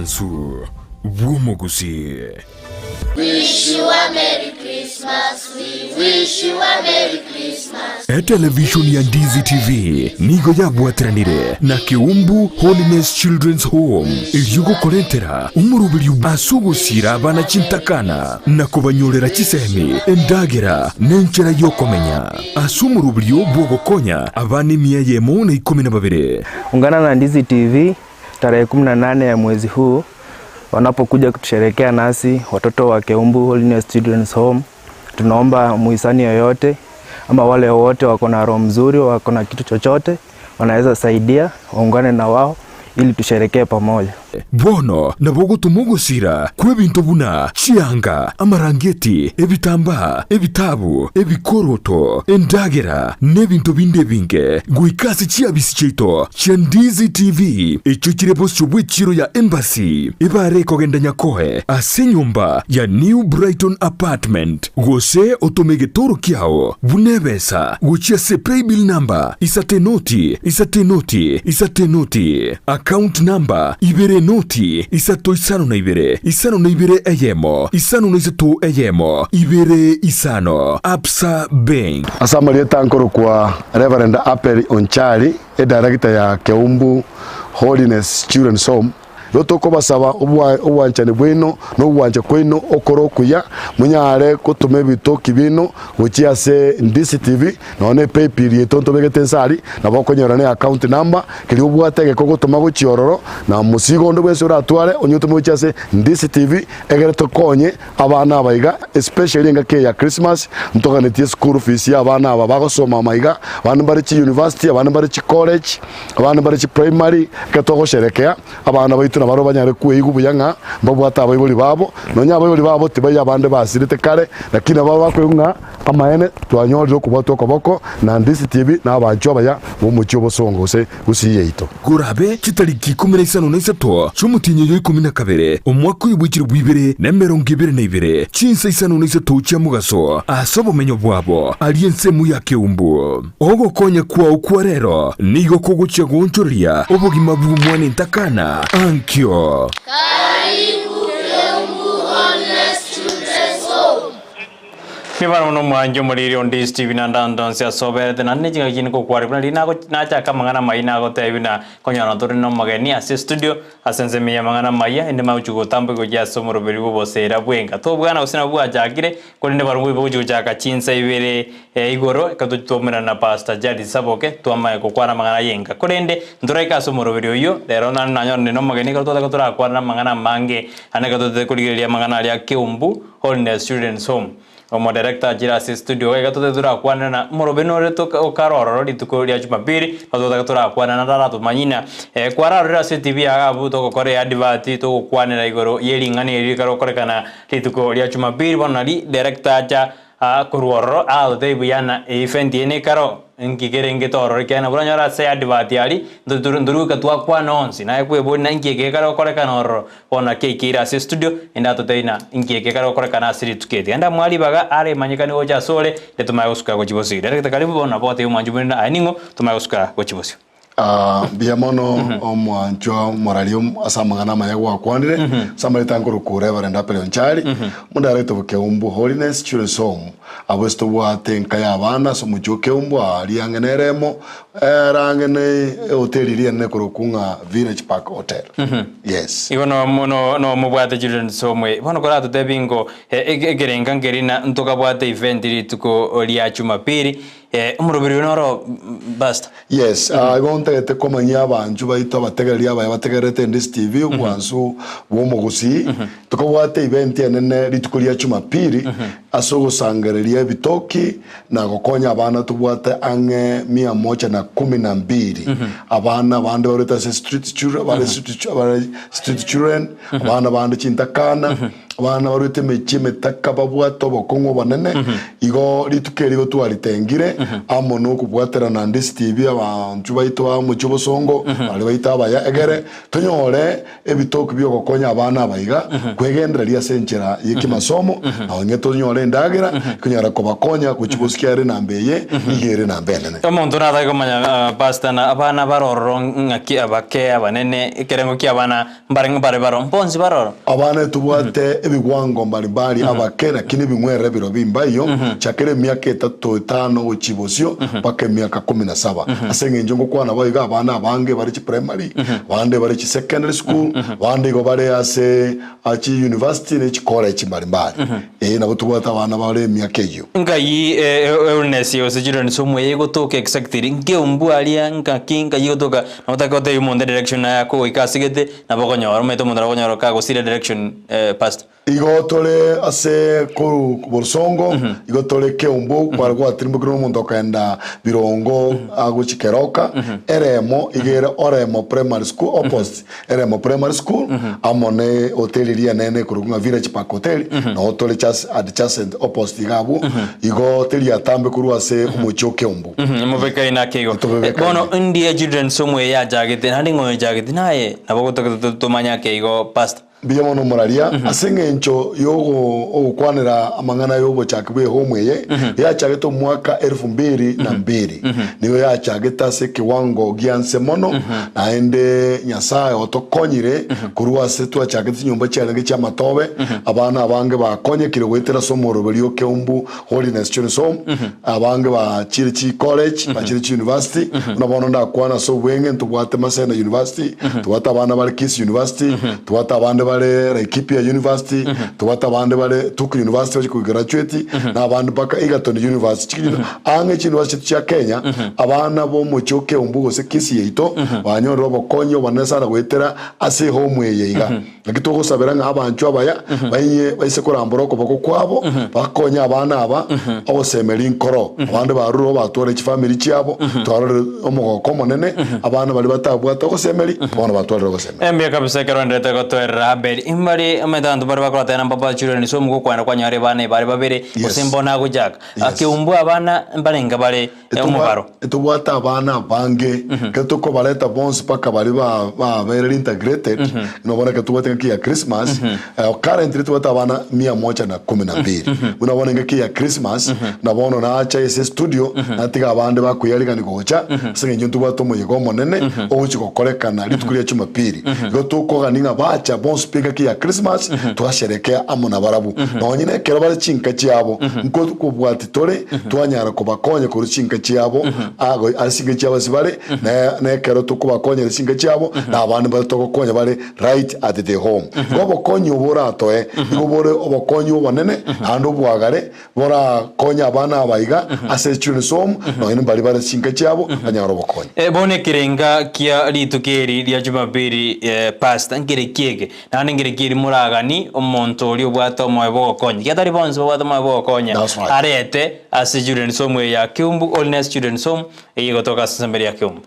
Obwansu Gusii. Wish you a Merry Christmas, we wish you a Merry Christmas. Television ya Ndizi TV nigo yabwatiranire na Keumbu Holiness Children's Home iliyogo korentera umurubiri asugusira abana cintakana na kubanyorera kisemi endagera nenchera yokomenya asumurubiri bwogokonya abana 112. Ungana na Ndizi TV tarehe 18 ya mwezi huu wanapokuja kutusherekea nasi watoto wa Keumbu Holiness Children's Home. Tunaomba muhisani yoyote ama wale wote wako na roho mzuri, wako na kitu chochote wanaweza saidia, waungane na wao ili tusherekee pamoja. Bono na bogo tumugusira kwe bintu buna chianga amarangeti ebitamba ebitabu ebikoroto endagera nebintu binde binge guikasi chiabisi chito Ndizi TV echo kirebo cyobwechiro ya embassy ibare kogenda nyakohe asenyumba ya New Brighton Apartment gose otomegetoro kiao bunebesa guchia se paybill number isatenoti account number ibere noti isato isano na ibere eyemo isano na isato eyemo ibere isano Absa Bank. Asamali tankoro kwa Reverend Apel Onchali director ya Keumbu Holiness Children's Home. Yotoko basaba obwanchane bwino no bwanje kwino okoro kuya munyare kutume bitoki bino guchiase Ndizi TV none PayPal yetonto begetensari na bakonyorane account number kiri obwatege kogotuma guchiororo na musigo ndo bwese uratware onyoto muchiase Ndizi TV egere tokonye abana abaiga especially ngake ya Christmas mtokanetie school fees ya abana aba bagosoma maiga abana bari chi university abana bari chi college abana bari chi primary katoko sherekea abana baitu na baro banyare kuigu buyanga mbabwata abayiboli babo nonya abayiboli babo tibaya bande basirite kare lakini abo bakwinga amaene twanyoryo kubato koboko na Ndizi TV na abancho baya mu mucyo bosongose Gusii yeito gurabe kitariki 13 cyumutinyo yo 12 umwaka w'ibukiro bwibere na 22 cinsa isano n'isatu cya mugaso asobo menyo bwabo aliense mu ya Keumbu ogo konya kwa ukwa rero nigo kogucha gonchoria obugima bw'umwana ntakana ankyo Karibu Keumbu Holiness Children's Home. Nibara no mwanjo muri Ndizi TV na ndandonse asobere na nejinga kini ko kwari kuna lina ko nacha kamangana maina ko tebina konyana tori no mageni ase studio asenze miya mangana maya ende mauchugo tambo ko jaso muroberi bo bosera bwenga to bwana usina bwa jakire ko ne baru bo jaka chinsa ibere igoro katutomera na pastor jadi saboke twama ko kwana mangana yenga korende ndoreka so muroberi oyo lero na nanyo no mageni ko to tora kwana mangana mange aneka to kuligeria mangana ya Keumbu Holiness Children's Home. Omo director jira se studio ga to tura kwana na morobeno re to karoro rituko ria Jumapili to tura kwana na ratu manyina kwara rira se TV aga buto ko kore advert to kwana na igoro yelingani ri karo kore kana rituko ria Jumapili bonali director ja kuruoro de buyana event ene karo ngigere toro kana buranyara se advert yali nduru ka twa kwa nonsi na ekwe bona ngige karo kore kana oro ona kekira se studio enda to teina ngige karo kore kana siri tuketi enda mwali baga are manyikani oja sole le tumayosuka ko chibosi direct karibu bona bote umanjubenda aningo tumayosuka ko chibosi biamono omwancho moralium asamangana mayagwa kwandire samarita nkuru ku Reverend Apel Onchali mundarete bu Keumbu Holiness Children's Home abesto bwate nkaya abana so mucho Keumbu aliangeneremo rangene hotel iri ne kurukunga Village Park Hotel. Yes iwono no mubwate Children's Home bono kora to tebingo egerenga ngerina ntoka bwate event iri tuko lia Jumapili umurubiri noro basta. Yes igontegete komanya abanju baito bategereria baya bategerete Ndizi TV ukwansu wo Gusii tukobwate event enene ritukulia Jumapili asogosangereria bitoki na gokonya abana tubwate ange 112 abana bande bareta street children street children abana bande cintakana abana barute mechi metaka babwato bokongo banene igo litukeri go twalitengire amono kubwatera na Ndizi TV abantu baito mu cyobosongo bali baita abaya egere tonyore ebitoku byo gokonya abana abayiga kwegendereria senchera yekimasomo abanye tonyore ndagera kunyara kobakonya kuchibuskiare nambeye igere nambenene omuntu nathaga kumanya pastor na abana baroro ngaki abake abanene ikerengo ki abana bare baro mponzi baroro abana tubwate ebigwango mbali abakera kini bimwere biro bimbayo chakere myaka 3-5 uchibosyo paka myaka 17 asenge njongo kwana bayiga abana abange bari chi primary bande bari chi secondary school bande go bari ase achi university ne chi college mbali nabo tubwata abana bari myaka iyo ngai illness yo sejiro somo yego toke exactly Keumbu alia nkakinga yego toka notakote yumonde direction yako ikasigete nabokonyoro meto mundara konyoro ka Gusii direction past igotole ase ku borsongo igotole Keumbu kwarwa trimbo kro mundo kaenda birongo aguchikeroka eremo igere oremo primary school opposite eremo primary school amone hotel ria nene kurunga village park hotel no hotel chas adjacent opposite gabu igoteli atambe kurwa ase umucho Keumbu mubeka ina kego bono India children somwe ya jagete handi ngoy jagete naye nabogoto tumanya kego past biya mono moraria asengencho yogo okwanira amangana yobo chakwe homweye ya chageto mwaka 2002 niyo ya chageta se kiwango gianse mono naende nyasaye otokonyire kurwa se twa chageti nyumba cyane cya matobe abana abange bakonye kire wetera somoro baliyo Keumbu Holiness Children's Home abange ba Chirichi College ba Chirichi University unabono ndakwana so wenge ntubwate Masena University tubata abana bali Kisii University tubata abana bale Laikipia University tubata abandi bale Tuku University bari ku graduate na abandi baka Egerton University ange University cya Kenya abana bo mu cyo Keumbu gose Kisii yito banyoro bokonyo banesa na gwetera ase home yeiga ngitogo sabera nk'abantu abaya baye bayise koramboro ko bako kwabo bakonya abana aba osemera inkoro abandi baruro batore ki family cyabo twarore omugoko monene abana bali batabwata ko semeri bona batore ko semeri embye kabisa kerondete ko toera beri imbari ametandu bari bakrota na papa children so mugo kwana kwanyare bane bari babere osembona gujaka Keumbu abana mbarenga bare omubaro etubwata abana bange ketoko baleta bonse paka bari ba very integrated no bona ketubwata ngaki ya Christmas currently tubwata abana 112 unabona ngaki ya Christmas na bono na acha ese studio natiga abande bakuyalika nikocha senge tubwata umuyego monene obuchi kokorekana litukuriya Jumapili go tukoga ninga bacha bonse speaker ki ya Christmas twasherekea amona barabu nonyine kero bari chinka cyabo nko kubwati tore twanyara kubakonye ku chinka cyabo ago asinga cyabo sibare na kero tukubakonye chinka cyabo na abantu batokokonye bari right at the home gobo konye ubura atoe ubure obokonye ubonene hando bwagare bora konya abana abayiga ase Children's Home nonyine bari bari chinka cyabo anyara obokonye bone kirenga kia litukeri lya Jumapili past ngire kiege nani ngire kiri muragani omuntu oli obwato moyebo konye kyatari bonzo obwato moyebo konye arete ase Children's Home ya Keumbu Holiness Children's Home eyigotoka asemberi ya Keumbu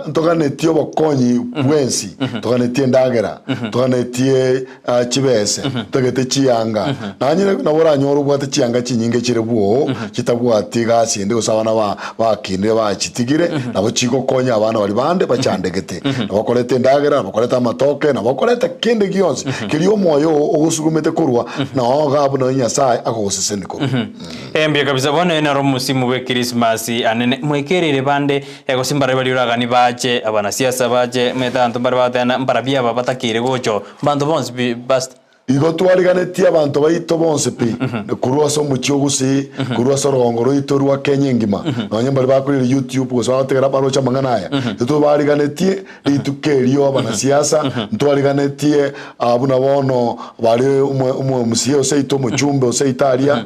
ntoka netio bokonyi bwensi ntoka netie ndagera ntoka netie chibese togete chiyanga nanyire nabora nyoro bwate chiyanga chinyinge chire buo kitabwati gasinde usabana bakinde bachitigire nabo chiko konya abana bali bande bachandegete nabakorete ndagera nabakoreta amatoke nabakoreta kinde gionse kiriyo moyo ogusugumete kurwa na gabu no nyasaye akoseseniko embye kabisa bone na musimu we Christmas anene mwekerere bande egosimbara bali uragani baje abana siasa baje metanto barbatana mbarabia babatakire gocho bantu bonse bast igo twariganetie abantu baito bonse pi kurwa so mucyo Gusii kurwa so rongoro itorwa Kenya ngima nonye bali bakuri YouTube go so tegera baro cha manganaya to bariganetie litukerio abana siasa ntwariganetie abuna bono bali umwe musio seito muchumbe o seitaria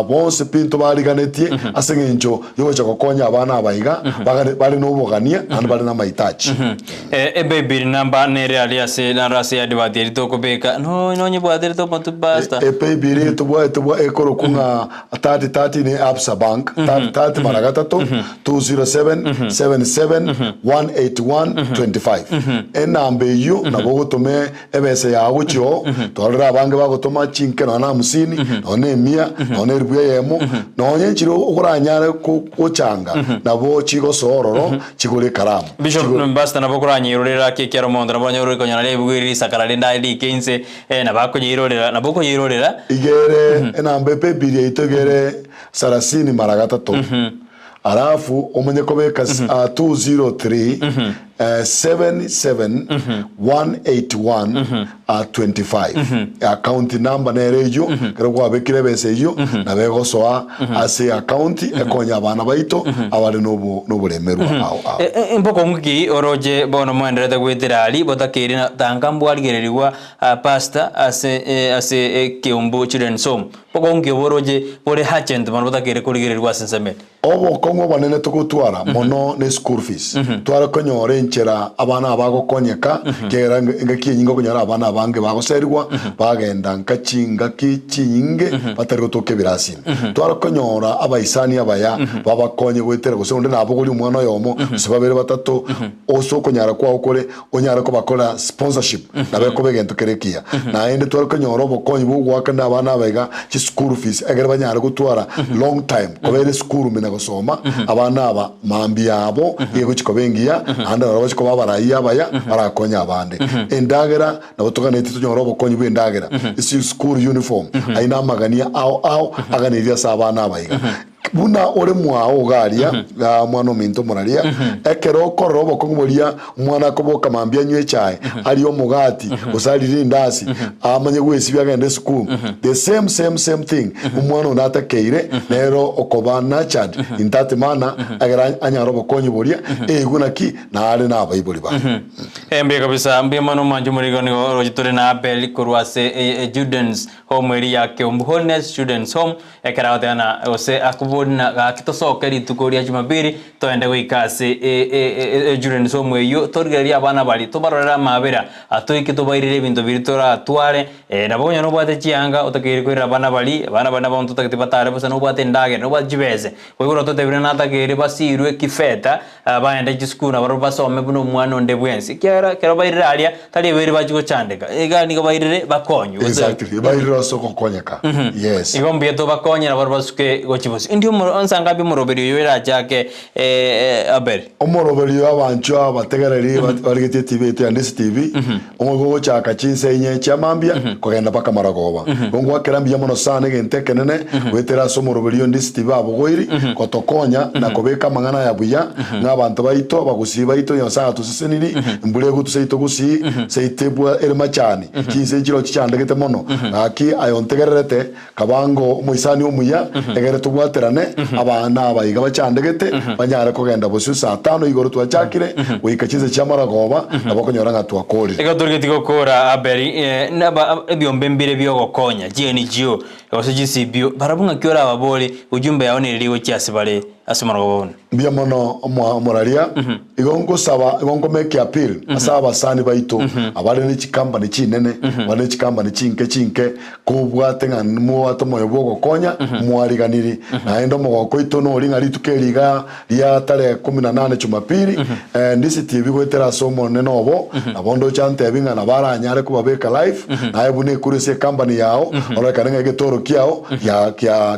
bonse pi to bariganetie asengenjo yo cha kokonya abana abayiga bali no bogania and bali na maitachi baby namba nere aliase na rase ya dibati to ko beka no bwadir to matu basta pay bill tubwa ekoro kunga 30 ni Absa Bank 30 maragata to 207 77 181 25 enambe yu na bogo tome ebese ya ucho torera bange bagotoma chinke na 50 none 100 none ribuye yemo nonye chiro okuranyare kuchanga nabo chigo sororo chigure karamu Bishop basta na bokuranye irorera ke kyaro mondo na bonyo riko nyana lebugiri sakara lenda ili kense na bako yirorera na boko yirorera igere enambe pe biri itogere sarasini maragata to alafu omenye kobeka 203 77 181 25 account number na rejo kero kwa bekire bese yo na bego soa ase account ekonya abana baito abari no buremerwa ao impoko nguki oroje bono mwenderete gwitirari botakiri na tangambu aligererwa pastor ase Keumbu Children's Home poko nguki boroje bore hachent man botakiri kurigererwa sensemet obo kongo banene tukutwara mono ne school fees twara konyore nchera abana abagokonyeka kera ngakinyingo kunyara abana abange bagoserwa bagenda nkachinga kichinge batari gotoke birasini twara konyora abaisani abaya babakonye gwetera gusonde naboguri umwana yomo sibabere batatu oso konyara kwa okore onyara ko bakora sponsorship nabeko begento kerekia na ende twara konyora obokonye bugwaka ndabana abega chi school fees egere banyara gutwara long time kobere school mina gusoma abana aba mambi yabo yego chikobengia anda baro chiko babaraia baya barakonya abande endagera nabotoka neti tunyoro bokonyi bwendagera isi school uniform aina magania ao aganiria sabana abayiga buna ore mwao garia ga mwana minto moraria ekero korobo kongoria mwana koboka mambia nywe chai ali omugati usaliri ndasi amanye gwesi byagende school the same thing umwana unata keire nero okobana chad intate mana agara anyaro bokonyi boria eguna ki na ale na abayibuli ba embe kabisa mbe mano manju murigo ni rojitore na beli kurwase students home area Keumbu Holiness Students Home ekara watana ose akubona kitosokeri tukoria Jumapili toende gwikase Children's Home eyo torgeria abana bali tobarora mabera atoike tobairire bintu biritora atware nabonye no bwate chianga otakiri kwira abana bali abana bonto takitibatare busa no bwate ndage no bwajibeze kwigoro totebire natakiri basirwe kifeta baende gisukuru na baroba some buno mwana onde bwensi kera bairire alia tali bere bajigo chandeka ega ni bairire bakonyu exactly bairire soko konyeka yes igombe to bakonye na baroba suke gochibusi ndio onsanga bi muroberi yera jake aberi omoroberi abancho abategereri barigete TV to Ndizi TV omogo chaka chinse nye chamambia kogenda paka maragoba bongo akerambia mono sana gentekenene wetera so moroberi Ndizi TV abogoiri kotokonya na kobeka mangana ya buya n'abantu baito Gusii baito yosanga tuseseniri mbure gutuseito Gusii seitebwa elma cyane chinse kiro cyandegete mono aki ayontegererete kabango moisani umuya egere tubwaterane abana abayiga bacandegete banyara kogenda busu saa 5 igoro twachakire wikachize cyamaragoba abakonyora ngatwa kore ega turgeti gukora aberi naba ebyombe mbire byo gokonya GNGO osijisi bio barabunga kyora ababole ujumbe yaone liwe cyase bare asimaragoba bia mono moraria igongo saba igongo make appeal asaba sani baito abare ni chikamba ni chinene bane chikamba ni chinke kubwate nganmu atomoyo bogo konya mwariganiri na endo mogoko itono ringa ritukeriga ria tare 18 Jumapili Ndizi TV gwetera somo nenobo abondo chante binga na baranyare kubabeka live na ebune kurise company yao orokanenge getoro kiao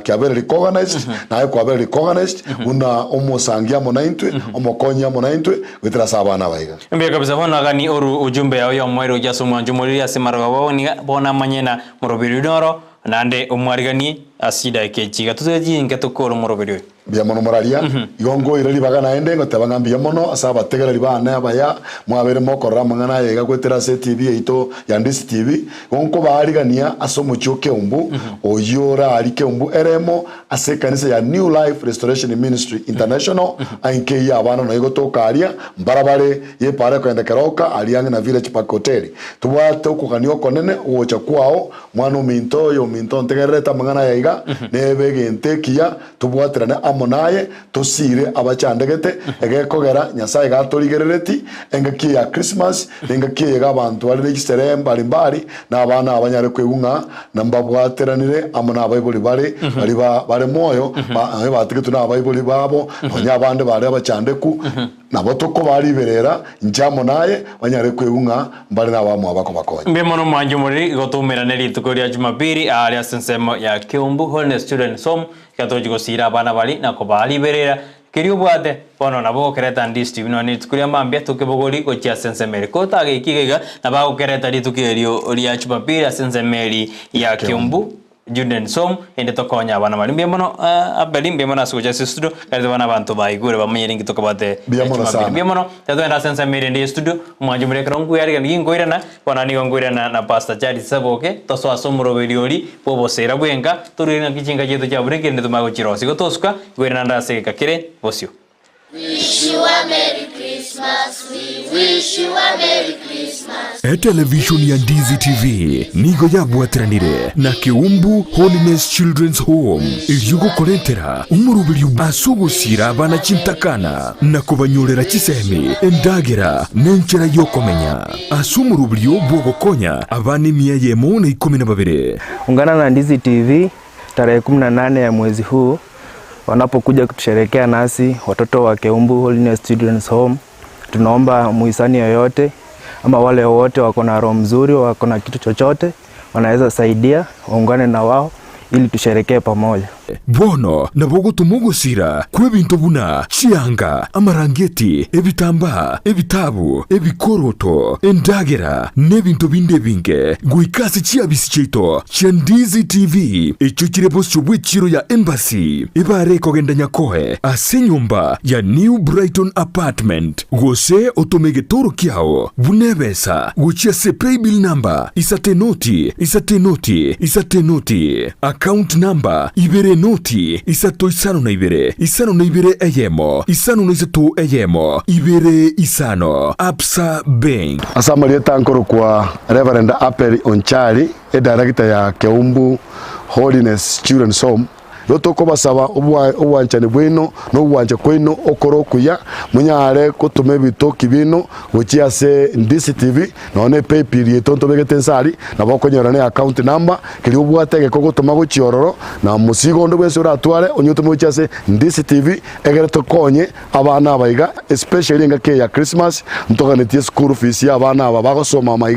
ya very recognized na kwa very recognized una omosangia monaintwe omokonya monaintwe gwetera sabana baiga mbe kabisa bona gani oru ujumbe yao ya mwero jaso mwanju muri asimaragoba ni bona manyena morobiri noro nande omwarigani asida kechiga tuzeji ngetokoro morobiri bia mono moraria igongo irari bagana ende ngotabanga bia mono asaba tegereri bana abaya mwabere mokora mangana yega gwetera TV ito ya Ndizi TV gonko barigania asomo Keumbu oyora ari Keumbu eremo asekanisa ya New Life Restoration Ministry International ainke ya abana no igotoka aria mbarabare ye pare kwenda keroka alianga na village park hotel tubate ukukanio konene uocha kwao mwana minto yo minto tegereta mangana yega nebe gentekia tubwaterane amo naye tosire abachandegete egekogera nyasaye gatorigerereti engaki ya Christmas engaki ya abantu bari registere mbali na abana abanyare kwegunga na mbabwateranire amo na abayibuli bari bari moyo bategetu na abayibuli babo banya abande bari abachandeku nabo toko bari berera njamo naye banyare kwegunga mbali na abamo abako bakonya mbemono mwanju muri gotumira neri tukoria Jumapili aria sensemo ya Keumbu Holiness Children's Home katoji gosira abana bali nako bali berera kirio bwate bono nabo kereta Ndizi no ni tukuria mambia tukibogori gochia sensemeri kota gikigega nabo kereta ritukirio ria Jumapili sensemeri ya Keumbu Children's Home ende tokonya abana bali mbemono abeli mbemono asuja studio kandi bana bantu bayigure bamenyere ngitoka bate mbemono tatwenda sensemeri ndi studio mwanju muri krongu yari ngingwirana bona ni ngwirana na pastor Charles Saboke toso asomuro beriori bobosera bwenga turina kichinga chetu cha bureke ndi tumago chirosi gotosuka gwirana ndase kakire bosio. Wish you a Merry Christmas, we wish you a Merry Christmas. Television ya Ndizi TV nigo yabwateranire na Keumbu Holiness Children's Home iryugo kolentera umurubiri asugusira abana chintakana na kubanyorera chisemi endagera nenchera yokomenya asumurubiri bwogokonya abana 112. Ungana na Ndizi TV tarehe 18 ya mwezi huu wanapokuja kutusherekea nasi watoto wa Keumbu Holiness Children's Home. Tunaomba muhisani yoyote ama wale wote wako na roho mzuri, wako na kitu chochote wanaweza saidia, waungane na wao ili tusherekee pamoja. Bono nabogo tumugusira kwebinto buna chianga amarangeti ebitamba ebitabu ebikoroto endagera nebinto binde binge guikasi chiabisi cheito Ndizi TV echo kireboso bwechiro ya embassy ibare kogenda nyakohe asenyumba ya New Brighton Apartment gose otomegetoro kiao bunebesa guchia se paybill number isatenoti account number ibere noti isato isano na ibere eyemo isano na isato eyemo ibere isano Absa Bank. Asamali tankoro kwa Reverend Aperi Onchari director ya Keumbu Holiness Children's Home lotoko basaba obwanchane bwino no bwanje kwino okoro kuya munyare kutume bitoki bino gochia se Ndizi TV none PayPal yetonto begetensari nabokonyora ne account number kiri obwatege kogotuma gochiororo na musigo ndo bwese uratware onyoto mochia se Ndizi TV egere tokonye abana abaiga especially ngake ya Christmas ntoganetie school fees ya abana aba bagosoma